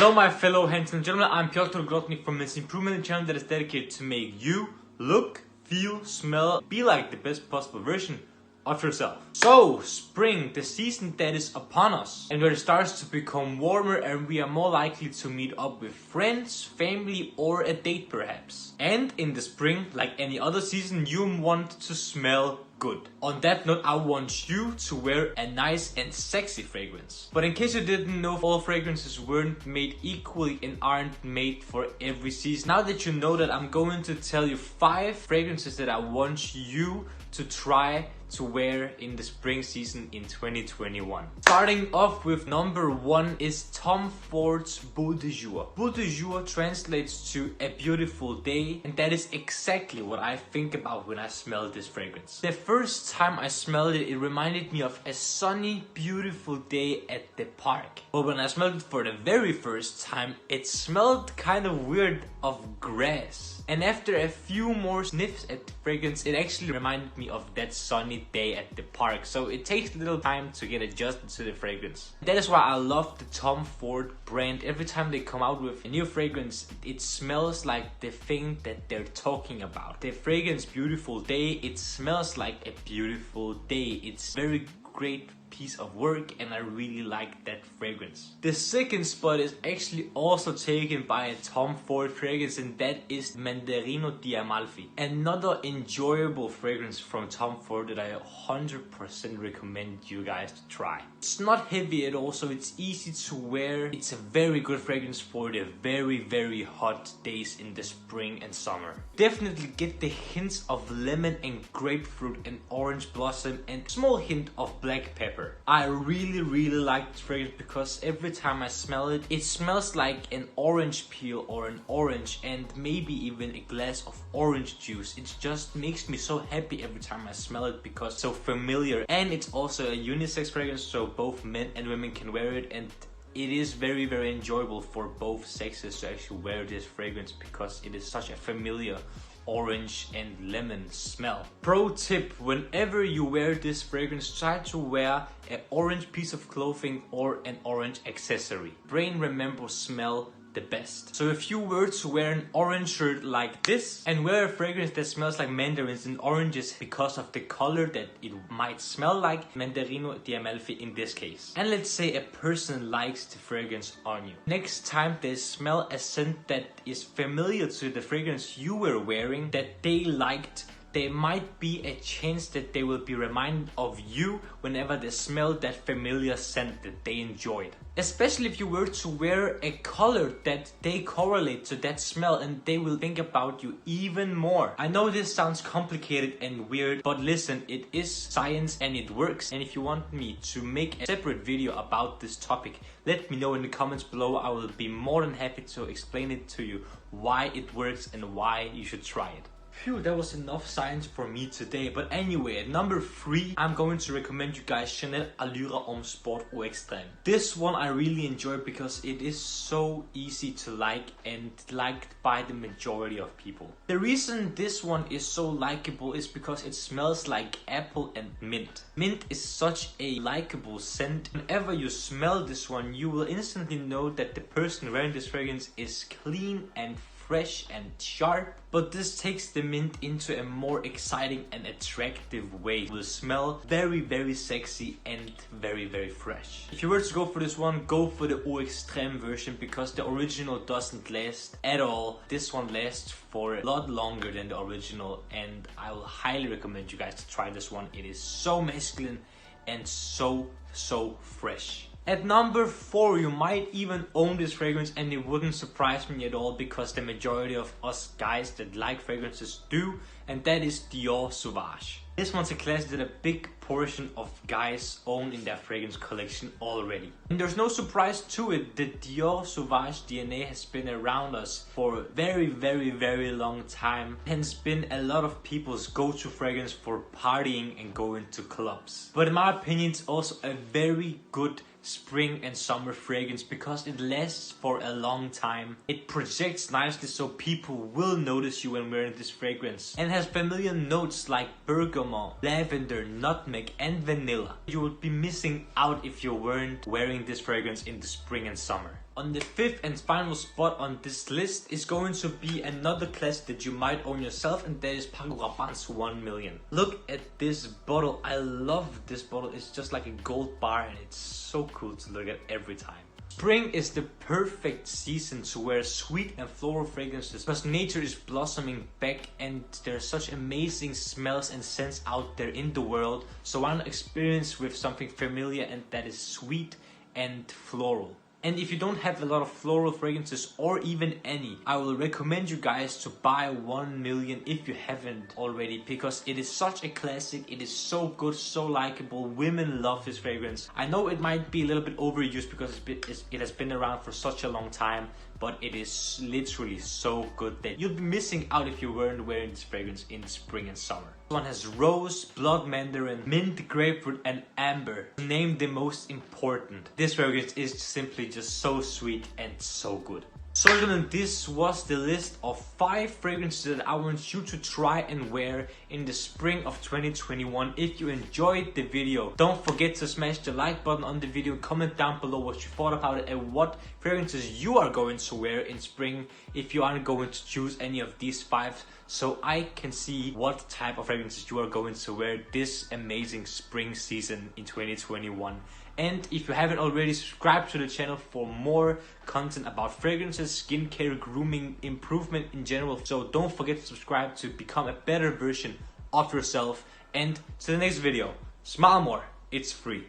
Hello my fellow handsome gentlemen, I'm Piotr Grotnik from Men's Improvement channel that is dedicated to make you look, feel, smell, be like the best possible version of yourself. So, spring, the season that is upon us, and where it starts to become warmer and we are more likely to meet up with friends, family or a date perhaps. And in the spring, like any other season, you want to smell good. On that note, I want you to wear a nice and sexy fragrance. But in case you didn't know, all fragrances weren't made equally and aren't made for every season. Now that you know that, I'm going to tell you 5 fragrances that I want you to try to wear in the spring season in 2021. Starting off with number 1 is Tom Ford's Beau de Jour. Beau de Jour translates to a beautiful day, and that is exactly what I think about when I smell this fragrance. The first time I smelled it, it reminded me of a sunny, beautiful day at the park. But when I smelled it for the very first time, it smelled kind of weird of grass. And after a few more sniffs at the fragrance, it actually reminded me of that sunny day at the park. So it takes a little time to get adjusted to the fragrance. That is why I love the Tom Ford brand. Every time they come out with a new fragrance, it smells like the thing that they're talking about. The fragrance Beautiful Day, it smells like a beautiful day. It's very great piece of work and I really like that fragrance. The second spot is actually also taken by a Tom Ford fragrance, and that is Mandarino di Amalfi. Another enjoyable fragrance from Tom Ford that I 100% recommend you guys to try. It's not heavy at all, so it's easy to wear. It's a very good fragrance for the very hot days in the spring and summer. Definitely get the hints of lemon and grapefruit and orange blossom and small hint of black pepper. I really like this fragrance because every time I smell it, it smells like an orange peel or an orange and maybe even a glass of orange juice. It just makes me so happy every time I smell it because it's so familiar, and it's also a unisex fragrance, so both men and women can wear it, and it is very enjoyable for both sexes to actually wear this fragrance because it is such a familiar orange and lemon smell. Pro tip: whenever you wear this fragrance, try to wear an orange piece of clothing or an orange accessory. Brain remember smell the best. So if you were to wear an orange shirt like this and wear a fragrance that smells like mandarins and oranges because of the color that it might smell like, Mandarino di Amalfi in this case. And let's say a person likes the fragrance on you. Next time they smell a scent that is familiar to the fragrance you were wearing that they liked, there might be a chance that they will be reminded of you whenever they smell that familiar scent that they enjoyed. Especially if you were to wear a color that they correlate to that smell, and they will think about you even more. I know this sounds complicated and weird, but listen, it is science and it works. And if you want me to make a separate video about this topic, let me know in the comments below. I will be more than happy to explain it to you why it works and why you should try it. Phew, that was enough science for me today. But anyway, at number 3, I'm going to recommend you guys Chanel Allure Homme Sport ou Extrême. This one I really enjoy because it is so easy to like and liked by the majority of people. The reason this one is so likable is because it smells like apple and mint. Mint is such a likable scent. Whenever you smell this one, you will instantly know that the person wearing this fragrance is clean and fresh and sharp, but this takes the mint into a more exciting and attractive way. It will smell very sexy and very fresh. If you were to go for this one, go for the Eau Extrême version because the original doesn't last at all. This one lasts for a lot longer than the original, and I will highly recommend you guys to try this one. It is so masculine and so fresh. At number 4, you might even own this fragrance, and it wouldn't surprise me at all because the majority of us guys that like fragrances do, and that is Dior Sauvage. This one's a classic that a big portion of guys own in their fragrance collection already. And there's no surprise to it, the Dior Sauvage DNA has been around us for a very long time. Hence been a lot of people's go-to fragrance for partying and going to clubs. But in my opinion, it's also a very good spring and summer fragrance because it lasts for a long time. It projects nicely so people will notice you when wearing this fragrance, and has familiar notes like bergamot, lavender, nutmeg and vanilla. You would be missing out if you weren't wearing this fragrance in the spring and summer. On the fifth and final spot on this list is going to be another classic that you might own yourself, and that is Paco Rabanne's 1 million. Look at this bottle. I love this bottle. It's just like a gold bar and it's so cool to look at every time. Spring is the perfect season to wear sweet and floral fragrances because nature is blossoming back and there are such amazing smells and scents out there in the world. So why not experience with something familiar and that is sweet and floral. And if you don't have a lot of floral fragrances or even any, I will recommend you guys to buy 1 million if you haven't already, because it is such a classic. It is so good, so likable. Women love this fragrance. I know it might be a little bit overused because it has been around for such a long time, but it is literally so good that you'll be missing out if you weren't wearing this fragrance in spring and summer. This one has rose, blood mandarin, mint grapefruit and amber. Name the most important. This fragrance is simply just so sweet and so good. So gentlemen, this was the list of 5 fragrances that I want you to try and wear in the spring of 2021. If you enjoyed the video, don't forget to smash the like button on the video. Comment down below what you thought about it and what fragrances you are going to wear in spring if you aren't going to choose any of these 5, so I can see what type of fragrances you are going to wear this amazing spring season in 2021. And if you haven't already, subscribe to the channel for more content about fragrances, skincare, grooming, improvement in general. So don't forget to subscribe to become a better version of yourself. And to the next video, smile more, it's free.